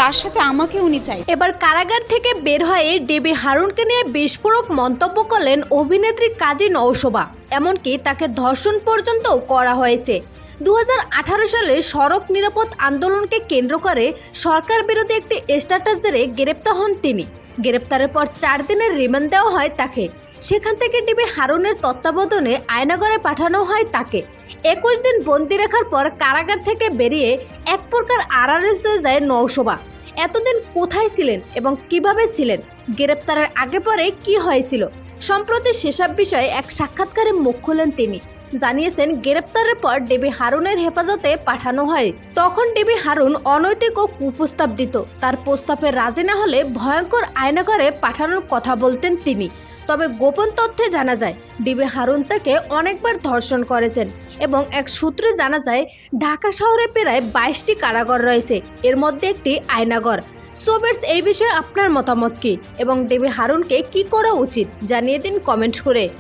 তার সাথে আমাকে উনি চাই। এবার কারাগার থেকে বের হয়ে ডিবি হারুনকে নিয়ে বিস্ফোরক মন্তব্য করলেন অভিনেত্রী কাজী নওশোবা। এমনকি তাকে ধর্ষণ পর্যন্তও করা হয়েছে। 2018 সালে সড়ক নিরাপদ আন্দোলনকে কেন্দ্র করে সরকার বিরোধী একটি স্ট্যাটাস জেরে গ্রেপ্তার হন তিনি। গ্রেপ্তারের পর 4 দিনের রিমান্ড দেওয়া হয় তাকে। সেখান থেকে ডিবি হারুনের তত্ত্বাবধানে আয়নাগরে পাঠানো হয় তাকে। 21 দিন বন্দি রাখার পর কারাগার থেকে বেরিয়ে এক প্রকার আড়াআড়ি হয়ে যায় নওশোবা। এতদিন কোথায় ছিলেন এবং কিভাবে ছিলেন, গ্রেপ্তারের আগে পরে কি হয়েছিল, সম্প্রতি সেসব বিষয়ে এক সাক্ষাৎকারে মুখ খোলেন তিনি। জানিয়েছেন গ্রেপ্তারের পর ডিবি হারুনের হেফাজতে পাঠানো হয়। তখন ডিবি হারুন অনৈতিক ও কুপ্রস্তাব দিত। তার প্রস্তাবে রাজি না হলে ভয়ঙ্কর আয়নাগরে পাঠানোর কথা বলতেন তিনি। তবে গোপন তথ্যে জানা যায় ডিবি হারুন তাকে অনেকবার ধর্ষণ করেছেন এবং এক সূত্রে জানা যায় ঢাকা শহরে প্রায় 22টি কারাগার রয়েছে, এর মধ্যে একটি আয়নাগর। সো ভিউয়ার্স, এই বিষয়ে আপনার মতামত কি এবং ডিবি হারুনকে কি করা উচিত জানিয়ে দিন কমেন্ট করে।